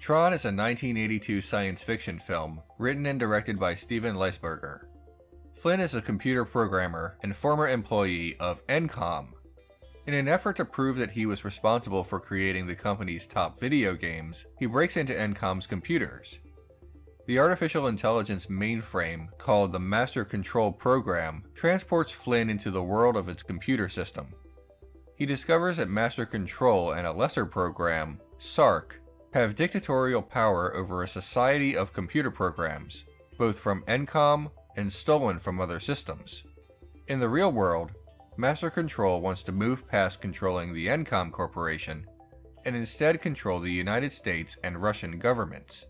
Tron is a 1982 science fiction film written and directed by Steven Leisberger. Flynn is a computer programmer and former employee of Encom. In an effort to prove that he was responsible for creating the company's top video games, he breaks into Encom's computers. The artificial intelligence mainframe, called the Master Control Program, transports Flynn into the world of its computer system. He discovers that Master Control and a lesser program, Sark, have dictatorial power over a society of computer programs, both from Encom and stolen from other systems. In the real world, Master Control wants to move past controlling the Encom Corporation and instead control the United States and Russian governments.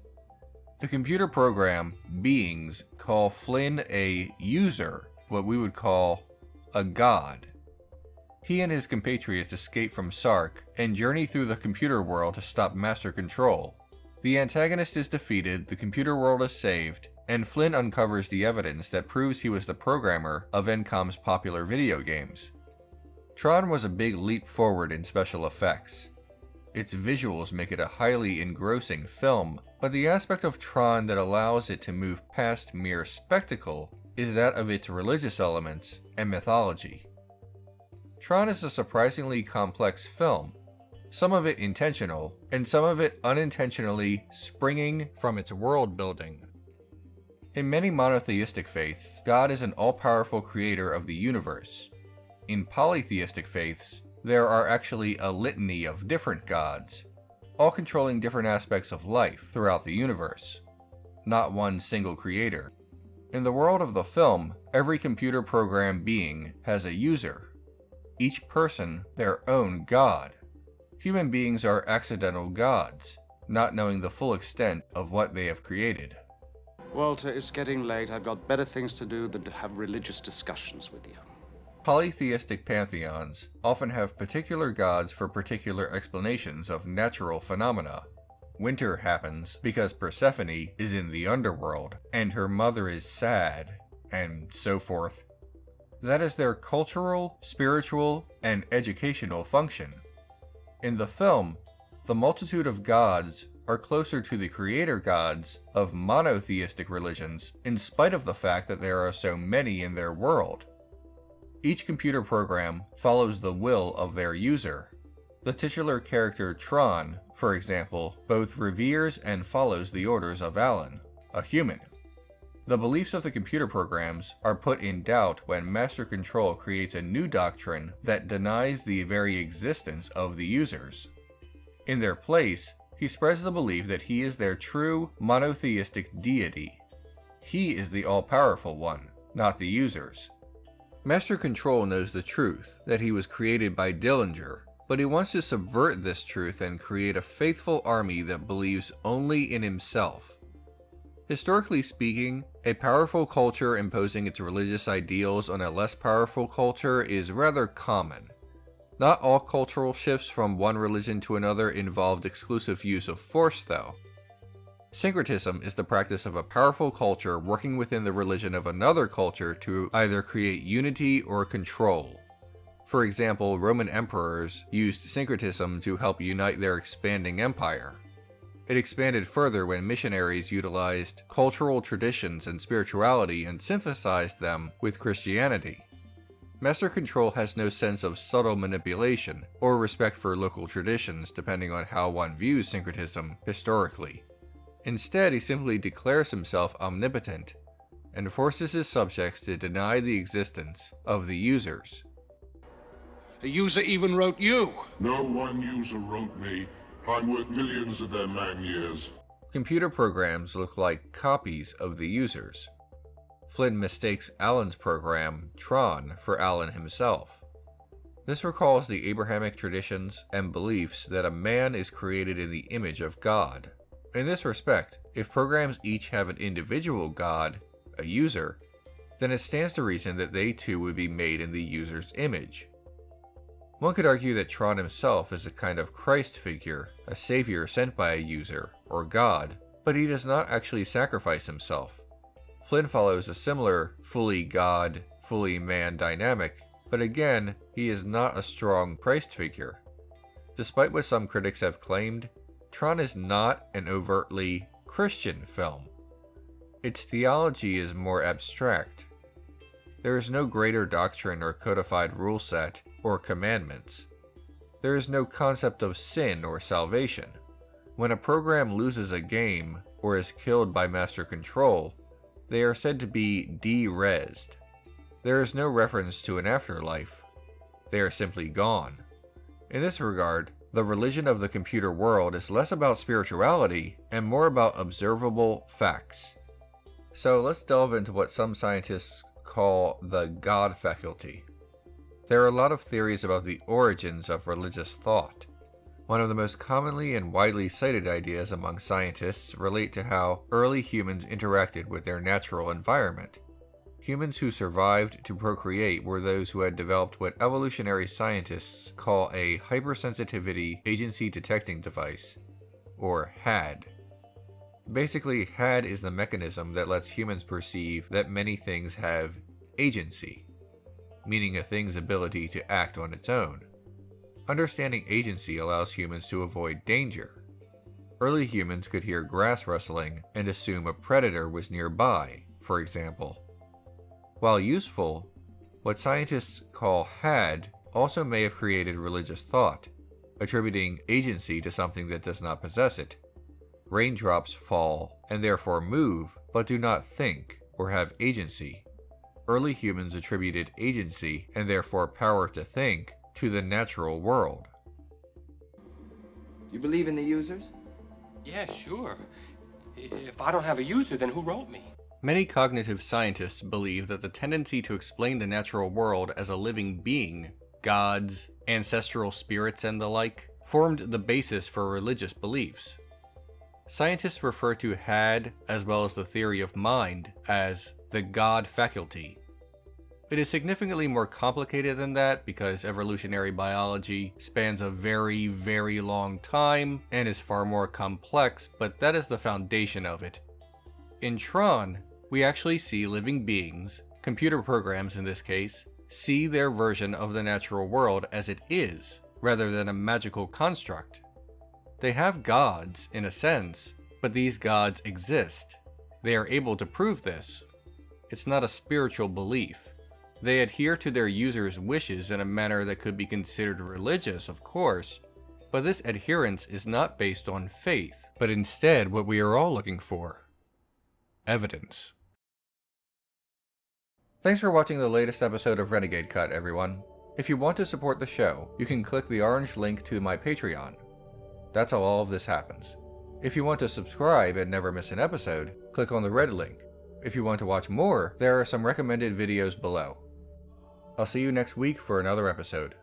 The computer program beings call Flynn a user, what we would call a god. He and his compatriots escape from Sark and journey through the computer world to stop Master Control. The antagonist is defeated, the computer world is saved, and Flynn uncovers the evidence that proves he was the programmer of Encom's popular video games. Tron was a big leap forward in special effects. Its visuals make it a highly engrossing film, but the aspect of Tron that allows it to move past mere spectacle is that of its religious elements and mythology. Tron is a surprisingly complex film, some of it intentional, and some of it unintentionally springing from its world building. In many monotheistic faiths, God is an all-powerful creator of the universe. In polytheistic faiths, there are actually a litany of different gods, all controlling different aspects of life throughout the universe, not one single creator. In the world of the film, every computer program being has a user, each person their own god. Human beings are accidental gods, not knowing the full extent of what they have created. Walter, it's getting late. I've got better things to do than to have religious discussions with you. Polytheistic pantheons often have particular gods for particular explanations of natural phenomena. Winter happens because Persephone is in the underworld, and her mother is sad, and so forth. That is their cultural, spiritual, and educational function. In the film, the multitude of gods are closer to the creator gods of monotheistic religions, in spite of the fact that there are so many in their world. Each computer program follows the will of their user. The titular character Tron, for example, both reveres and follows the orders of Alan, a human. The beliefs of the computer programs are put in doubt when Master Control creates a new doctrine that denies the very existence of the users. In their place, he spreads the belief that he is their true monotheistic deity. He is the all-powerful one, not the users. Master Control knows the truth, that he was created by Dillinger, but he wants to subvert this truth and create a faithful army that believes only in himself. Historically speaking, a powerful culture imposing its religious ideals on a less powerful culture is rather common. Not all cultural shifts from one religion to another involved exclusive use of force, though. Syncretism is the practice of a powerful culture working within the religion of another culture to either create unity or control. For example, Roman emperors used syncretism to help unite their expanding empire. It expanded further when missionaries utilized cultural traditions and spirituality and synthesized them with Christianity. Master Control has no sense of subtle manipulation or respect for local traditions depending on how one views syncretism historically. Instead, he simply declares himself omnipotent and forces his subjects to deny the existence of the users. A user even wrote you. No one user wrote me. I'm worth millions of their man-years. Computer programs look like copies of the users. Flynn mistakes Alan's program, Tron, for Alan himself. This recalls the Abrahamic traditions and beliefs that a man is created in the image of God. In this respect, if programs each have an individual god, a user, then it stands to reason that they too would be made in the user's image. One could argue that Tron himself is a kind of Christ figure, a savior sent by a user, or God, but he does not actually sacrifice himself. Flynn follows a similar fully God, fully man dynamic, but again, he is not a strong Christ figure. Despite what some critics have claimed, Tron is not an overtly Christian film. Its theology is more abstract. There is no greater doctrine or codified rule set or commandments. There is no concept of sin or salvation. When a program loses a game or is killed by master control, they are said to be de-resed. There is no reference to an afterlife. They are simply gone. In this regard, the religion of the computer world is less about spirituality and more about observable facts. So let's delve into what some scientists call the God faculty. There are a lot of theories about the origins of religious thought. One of the most commonly and widely cited ideas among scientists relate to how early humans interacted with their natural environment. Humans who survived to procreate were those who had developed what evolutionary scientists call a hypersensitivity agency detecting device, or HAD. Basically, HAD is the mechanism that lets humans perceive that many things have agency, meaning a thing's ability to act on its own. Understanding agency allows humans to avoid danger. Early humans could hear grass rustling and assume a predator was nearby, for example. While useful, what scientists call HAD also may have created religious thought, attributing agency to something that does not possess it. Raindrops fall and therefore move, but do not think or have agency. Early humans attributed agency, and therefore power to think, to the natural world. You believe in the users? Yeah, sure. If I don't have a user, then who wrote me? Many cognitive scientists believe that the tendency to explain the natural world as a living being, gods, ancestral spirits, and the like, formed the basis for religious beliefs. Scientists refer to HAD, as well as the theory of mind, as the God faculty. It is significantly more complicated than that because evolutionary biology spans a very, very long time and is far more complex, but that is the foundation of it. In Tron, we actually see living beings, computer programs in this case, see their version of the natural world as it is, rather than a magical construct. They have gods, in a sense, but these gods exist. They are able to prove this. It's not a spiritual belief. They adhere to their users' wishes in a manner that could be considered religious, of course, but this adherence is not based on faith, but instead what we are all looking for: evidence. Thanks for watching the latest episode of Renegade Cut, everyone. If you want to support the show, you can click the orange link to my Patreon. That's how all of this happens. If you want to subscribe and never miss an episode, click on the red link. If you want to watch more, there are some recommended videos below. I'll see you next week for another episode.